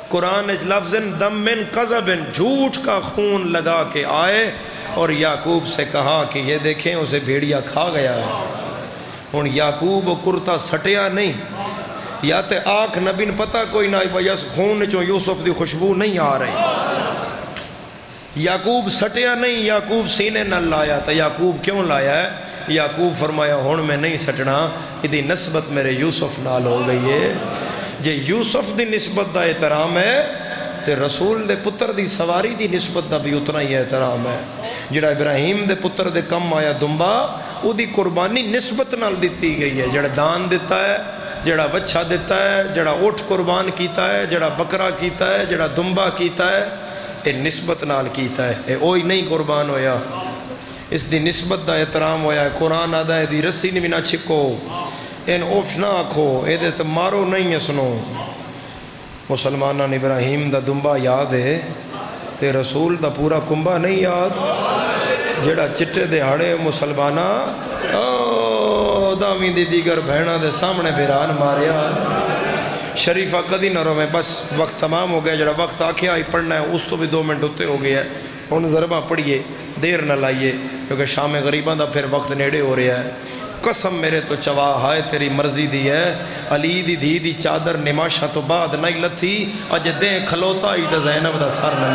قرآن لفظ دم من قذب، جھوٹ کا خون لگا کے آئے اور یعقوب سے کہا کہ یہ دیکھیں اسے بھیڑیا کھا گیا ہے۔ ہن یعقوب کرتا سٹیا نہیں، یا تے آنکھ نبی نے پتہ کوئی نہ یس خون چوں یوسف دی خوشبو نہیں آ رہی۔ یعقوب سٹیا نہیں، یعقوب سینے نہ لایا۔ تو یعقوب کیوں لایا ہے؟ یعقوب فرمایا ہن میں نہیں سٹنا، ادھی نسبت میرے یوسف نال ہو گئی ہے۔ جے یوسف دی نسبت دا احترام ہے تے رسول دے پتر دی سواری دی نسبت دا بھی اتنا ہی احترام ہے۔ جڑا ابراہیم دے پتر دے کم آیا دمبا، او دی قربانی نسبت نال دیتی گئی ہے۔ جڑا دان دیتا ہے، جڑا وچھا دیتا ہے، جڑا اٹھ قربان کیتا ہے، جڑا بکرا کیتا ہے، جڑا دمبا کیتا ہے، اے نسبت نال کیتا ہے، اے اوہی نہیں قربان ہویا، اس دی نسبت دا احترام ہویا ہے۔ قرآن آدھا ہے دی رسی نہیں بھی نہ چھکو، ان اوف نہ آکھو، اے دے تو مارو نہیں ہے سنو۔ مسلمانان ابراہیم دا دمبا یاد ہے تے رسول دا پورا کنبا نہیں یاد؟ جڑا چٹے دہاڑے مسلمانہ داویں دی دیگر بہنہ دے سامنے بیران ماریا۔ شریفہ کدی نہ رویں، بس وقت تمام ہو گیا، جڑا وقت آکھیا ہی پڑھنا ہے اس تو بھی 2 منٹ ہوتے ہو گیا ہے۔ ان ضربہ پڑھیے، دیر نہ لائیے، کیونکہ شام غریباں دا پھر وقت نیڑے ہو رہا ہے۔ قسم میرے تو چوا ہائے تیری مرضی دی ہے، علی دی دھی دی چادر نماشہ تو بعد نہیں لتھی، اج دیں کھلوتا ہی دا زینب دا سر نہ۔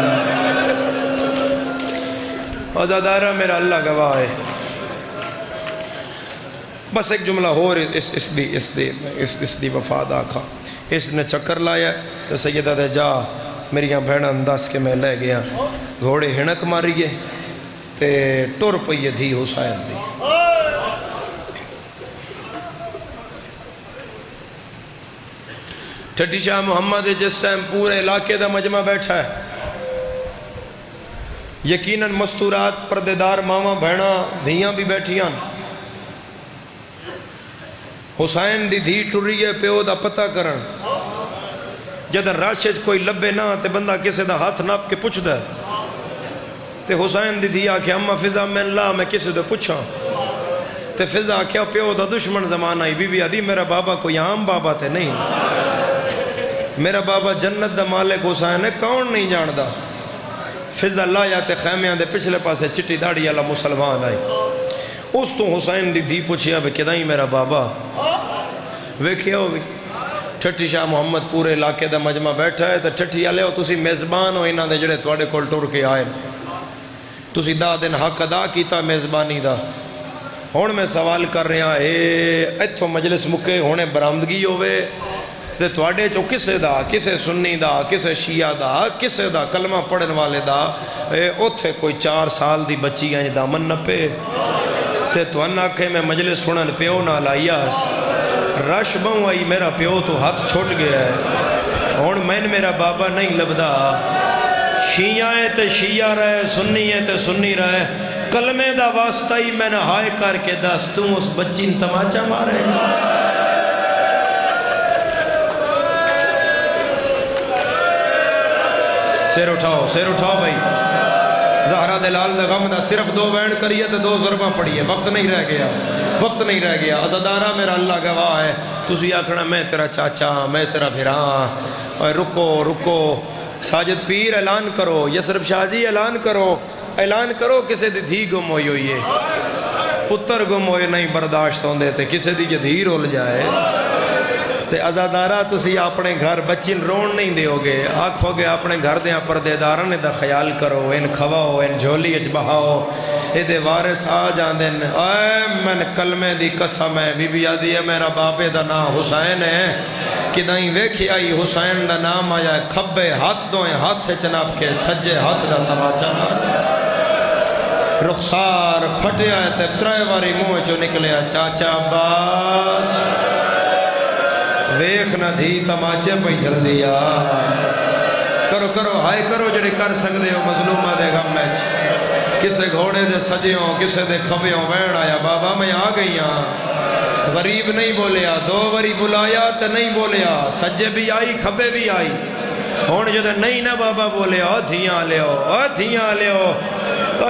عزادارہ میرا اللہ گواہ ہے۔ بس ایک جملہ ہو اس دی وفاد آکھا۔ اس نے چکر لایا تو سیدہ دے جا میریاں بہناں انداز کے میں لے گیا، گھوڑے ہنک ماریے تے ٹر پئیے دھی حسین دی۔ ٹھٹی شاہ محمد جس ٹائم پورے علاقے دا مجمع بیٹھا ہے، یقیناً مستورات پردیدار ماما بہنا دھیاں بھی بیٹھیاں۔ حسین دی دھی ٹری ہے پیو دا پتہ کرن، جدر راشد کوئی لبے نہ تے بندہ کسے دا ہاتھ ناپ کے پوچھ دے، تے حسین دی دھی آکھے اماں فضا میں اللہ میں کسے دے پوچھاں، تے فضا آکھے پیو دا دشمن زمانہ ہی، بی بی آدھی میرا بابا کوئی عام بابا تے نہیں، میرا بابا جنت دا مالک حسین ہے، کون نہیں جاندہ۔ فضا اللہ یا تے خیمیاں دے پچھلے پاسے چٹی داڑھی اللہ مسلمان آئی، اس تو حسین دی دھی پوچھیا بے کدائیں میرا بابا ویکھیا ہوگی۔ ٹھٹی شاہ محمد پورے علاقے دا مجمع بیٹھا ہے، تو ٹھٹی آلے ہو تسی میزبان ہو انہاں دے جڑے تواڈے کول ٹر کے آئے، تسی دا دن حق ادا کیتا میزبانی دا۔ ہن میں سوال کر رہا ہے ایتھوں مجلس مکے ہونے برآمدگی ہوئے تے تواڈے چوں کسے دا، کسے سنی دا، کسے شیعہ دا، کسے دا کلمہ پڑھن والے دا اوتھے کوئی 4 سال دی بچی آئیں دامن نپے تے تو انہا کہ میں مجلس سنن پیو نہ لائیاس رش بہوں آئی میرا پیو تو ہاتھ چھوٹ گیا ہے، ہون میں میرا بابا نہیں لبدا، شیعہ ہے تے شیعہ رہے، سنی ہے تے سنی رہے، کلمے دا واسطہ ہی میں نے ہائے کر کے دس تم اس بچی نے تماچا مارے۔ سیر اٹھاؤ بھائی، زہرہ دلال دا غم دا صرف 2 وینڈ کریے تو 2 ضربہ پڑھیے، وقت نہیں رہ گیا۔ عزادارہ میرا اللہ گواہ ہے، تسی آکھنا میں تیرا چاچا، میں تیرا بھران، رکو ساجد پیر اعلان کرو، یسرب شاہ جی اعلان کرو کسے دی دھی گم ہوئی ہے، پتر گم ہوئے نہیں برداشت ہوندے تے کسے دی جدھی رول جائے تے عزادارہ تسی اپنے گھر بچین رون نہیں دیو گے، آکھو گے اپنے گھر دیاں پردیداران دا خیال کرو، ان کھواؤ، ان جھولی اچ بہاؤ، اے دے وارث آ جاندن، اے من کلمے دی قسم ہے، بی بی آدھی ہے میرا باپے دا نام حسین ہے، کدائیں ویکھی آئی حسین دا نام آیا ہے، کھبے ہاتھ دوئیں ہاتھ چناب کے سجے ہاتھ دا تماچا رخسار پھٹیا ہے تے 3 واری منہ چو نکلیا چاچا عباس ویکھ نہ دھی تماچے پہ جھل دیا، کرو ہائے کرو جڑے کر سکتے ہو مظلومہ دے غم میں، کسے گھوڑے دے سجیوں کسے دے کھبیوں وین آیا بابا میں آ گئی ہاں، غریب نہیں بولیا، 2 واری بلایا تے نہیں بولیا، سجے بھی آئی کھبے بھی آئی، ہون جدے نہیں نہ بابا بولے دھیاں لے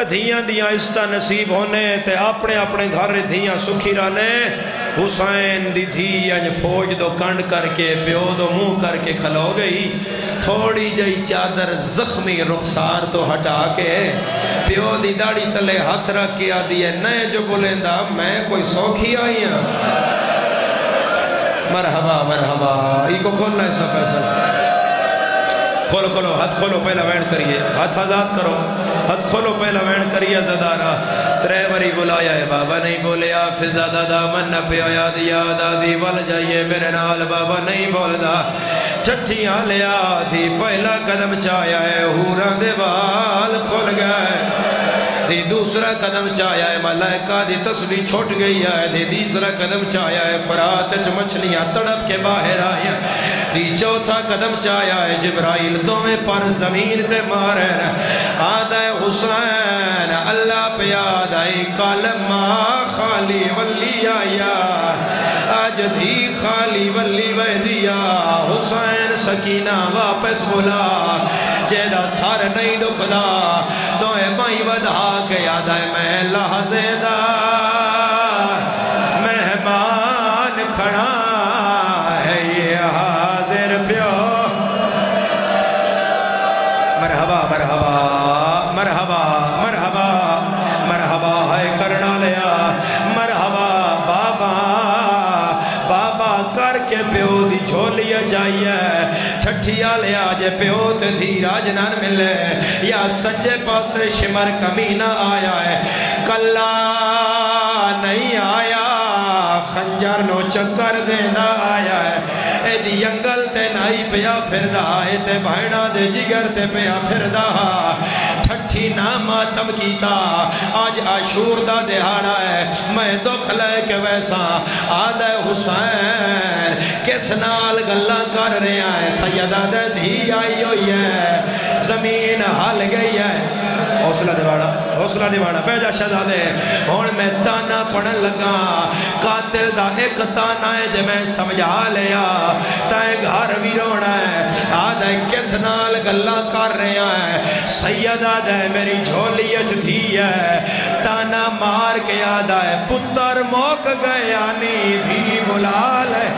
دھیاں دیاں عزتہ نصیب ہونے تے اپنے گھر دھیاں سکھی رہنے، حسین دی دھی انج فوج دو کنڈ کر کے پیو دو منہ کر کے کھلو گئی تھوڑی جئی چادر زخمی رخسار تو ہٹا کے پیو دی داڑی تلے ہاتھ رکھ کے آدھی ہے نئے جو بولندہ میں کوئی سوکھی آئی ہوں مرحبا مرحبا ای کو کھولنا ہے سا فیصل کھولو کھولو ہاتھ کھولو پہلا وین کریے ہاتھ آزاد کرو ہاتھ کھولو پہلا وین کریے زدارہ ترے بری بلایا ہے بابا نہیں بولے آفز دادا من نہ پیو یاد یاد آدھی ول جائیے میرے نال بابا نہیں بول دا ٹھٹھیاں لیا تھی پہلا قدم چایا ہے ہوران دے بال کھول گئے دی دوسرا قدم چایا ہے ملائکہ دی تسبیح چھوٹ گئی ہے دی تیسرا قدم چایا ہے فرات مچھلیاں تڑپ کے باہر آئی دی چوتھا قدم چایا ہے جبرائیل دومیں پر زمین تے مارے آدھا حسین اللہ پہ یاد آئی کالمہ خالی ولی آیا آج دی خالی ولی ویدیا حسین سکینہ واپس بلا جیدہ سار نہیں دکھدا دوئے بائی ودھا کے یاد آئے میں لحظے دا مہمان کھڑا ہے یہ حاضر پیو مرحبا مرحبا مرحبا مرحبا مرحبا ہے کرنا لیا مرحبا بابا بابا کر کے پیو دی جھولیا جائیے ٹھٹھیا لیا جے پیو تے دھیرا جنان ملے یا سجے پاس شمر کمینہ آیا ہے کلا نہیں آیا خنجر نو چکر دینا آیا ہے اے دی انگل تے نائی پیا پھر دا اے تے بھائنا دے جگر تے پیا پھر دا ٹھٹھی ناماتم کیتا آج عاشور دا دہاڑا ہے میں دکھ لے کے ویسا آدھے حسین کس نال گلہ کر رہے ہیں سیدہ دے دھی آئی ہوئی ہے زمین حال گئی ہے حوصلہ دیوانا پیجا شہزادے ہون میں تانا پڑھن لگا قاتل دا ایک تانا ہے جے میں سمجھا لیا تائیں گھر بھی رونا ہے آدھے کس نال گلہ کر رہے ہیں سیدہ دے میری جھولیت تھی ہے تانا مار کے آدھا ہے پتر موک گیا نی بھی بلا لے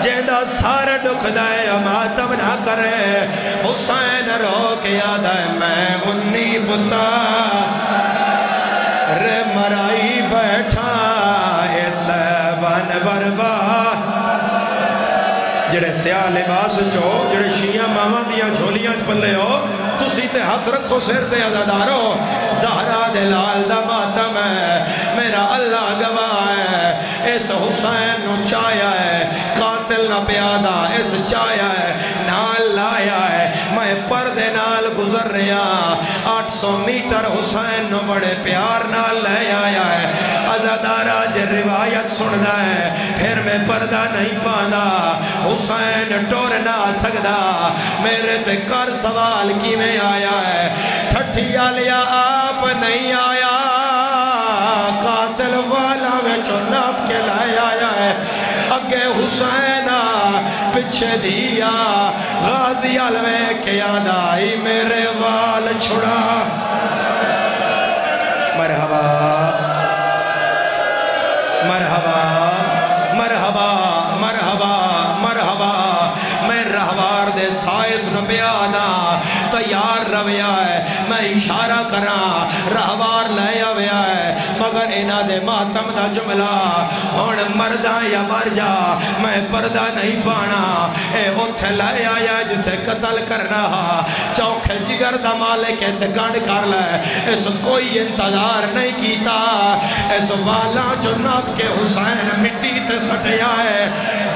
جیدہ سارے دکھ دائے ماتم نہ کرے حسین رو کے یاد ہے میں منی پتر مرائی بیٹھا اس بن بربا جڑے سیاہ لباس چو جڑے شیعہ ماما دیا جھولیاں پلے ہو تسی تے ہاتھ رکھو سر تے عزادارو زہرہ دلال دا ماتم ہے میرا اللہ گواہ ہے اس حسین نو چایا ہے قاتل نہ پیادا اس چایا ہے نال لایا ہے میں پردے نال گزر رہا 800 میٹر حسین نو بڑے پیار نال لے آیا ہے عزادارہ جے روایت سننا ہے پھر میں پردہ نہیں پانا حسین ٹور نہ سکدا میرے تے کر سوال کی میں آیا ہے ٹھٹھیا لیا آپ نہیں آیا قاتل والا میں چناب کے لائے آیا ہے اگے حسین پچھے دیا غازی علوے کے یاد آئی میرے وال چھڑا مرحبا مرحبا مرحبا مرحبا مرحبا میں رہوار دے سائس نو پیادا تیار رویا ہے میں اشارہ کرا رہوار لے آویا ہے مگر انہ دے ماتم دا جملہ ہون مردہ یا مر جا میں پردہ نہیں پانا اے اتھے لے آیا جتے قتل کرنا چوکھے جگر دا مالک اتکانڈ کر لے اس کوئی انتظار نہیں کیتا اس والا جو ناف کے حسین مٹی تے سٹیا ہے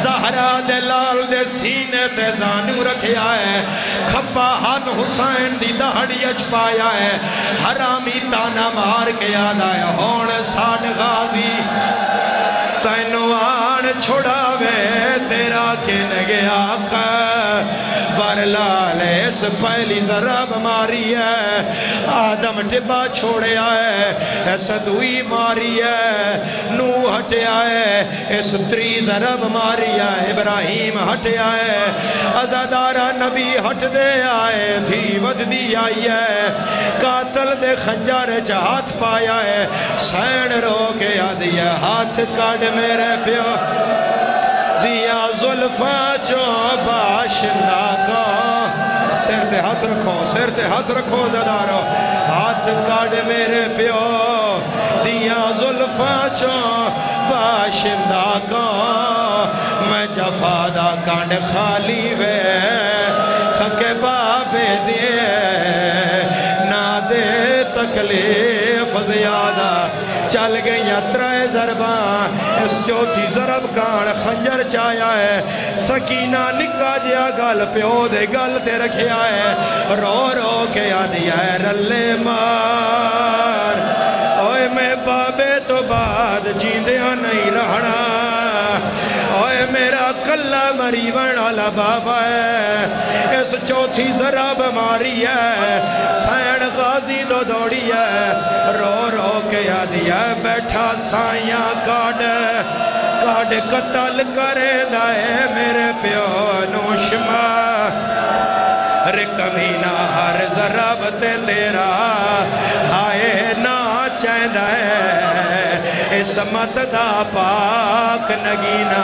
زہرہ دے لال دے سینے تے زانو رکھیا ہے کھپا ہاتھ حسین دی دہڑی اچ پایا ہے حرامی تانا مار کے یاد آیا ہون ساڑھ غازی تینوان چھوڑا وے تیرا کے نگے آقا برلالے اس پہلی ضرب ماری ہے آدم ٹبا چھوڑیا ہے اس دوئی ماری ہے نو ہٹیا ہے اس تری ضرب ماری ہے ابراہیم ہٹیا ہے ازادارہ نبی ہٹ دے آئے دھی ود دی آئی ہے قاتل دے خنجر ہاتھ پایا ہے سین رو کے آدھی ہے ہاتھ کاڑ میرے پیو دیا ظلفہ جو باشندہ کا سر تے ہاتھ رکھو زدارو ہاتھ کاڑ میرے پیو دیا ظلفہ جو باشندہ کا میں جفادہ کانڈ خالی وے خکے بابے دیے نہ دے تکلیف زیادہ چل گئی ترائے ضربان اس چوتھی ضرب کان خنجر چایا ہے سکینہ نکا جیا گل پیو دے گل تے رکھیا ہے رو رو کے آدیا ہے رلے مار اوے میں بابے تو بعد جیندیاں نہیں رہنا اوے میرا کلہ مریون والا بابا ہے اس چوتھی ضرب ماری ہے سین غازی دو دوڑی ہے رو رو کے آدیا ہے بیٹھا سائیاں کاڑ قتل کرے دائے میرے پیو نوشما رکمینہ ہر ضرب تے تیرا ہائے نا چیندہ ہے اس مت دا پاک نگینہ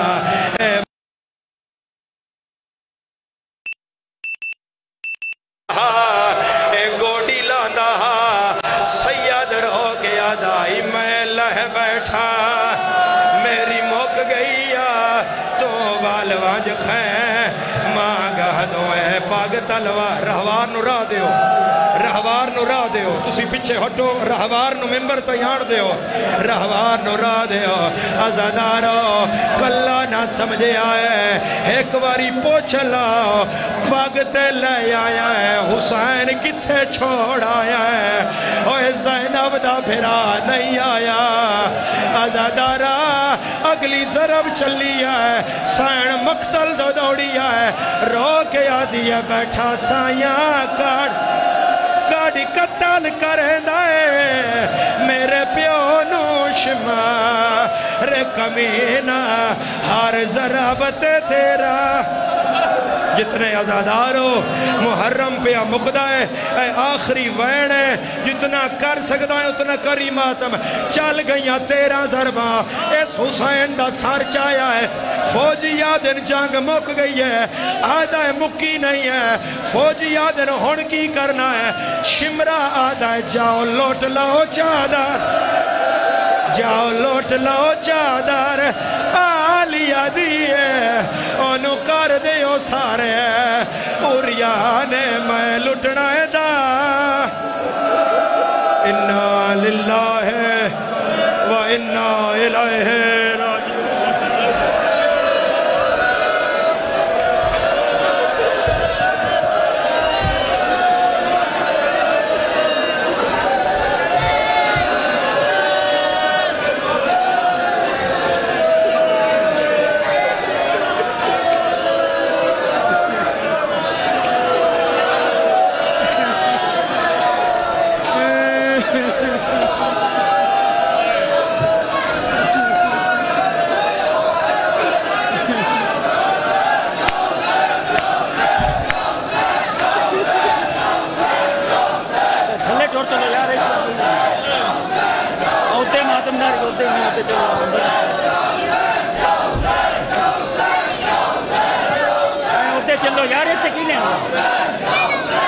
گوڑی لاندہ سید رو کے آدائی میں لہ بیٹھا میری موک گئی تو والوانج خین مانگا دو اے پاگ تلوہ رہوار نو راہ دیو تسی پچھے ہٹو رہوار نو ممبر تیار دیو رہوار نو راہ دیو ازادارو کلہ نہ سمجھے آئے ایک واری پوچھ لاؤ پاگتے لے آیا ہے حسین کتھے چھوڑ آیا ہے اوہ زینب دا پھرا نہیں آیا ازادارہ اگلی ضرب چلی ہے سین مقتل دو دوڑی ہے رو کے آدھی ہے بیٹھا سائیاں کاڑی قتل کریں دائے میرے پیو نوشما رے کمینہ ہر ضربت تیرا جتنے ازادارو محرم پہ مقدہ ہے اے آخری وین ہے جتنا کر سکتا ہے اتنا کری ماتم چل گئیاں 13 ضرباں اس حسین دا سار چایا ہے فوجی یادن جنگ مک گئی ہے آدھا ہے مکی نہیں ہے فوجی یادن ہون کی کرنا ہے شمرہ آدھا ہے جاؤ لوٹ لاؤ چادر جاؤ لوٹ لاؤ چادر آلیا دیئے انہوں کر دیو سارے اوریانے میں لٹنا ہے دا اِنَّا لِلَّهِ وَإِنَّا إِلَيْهِ راجعون چلو یار اتنے کی لیں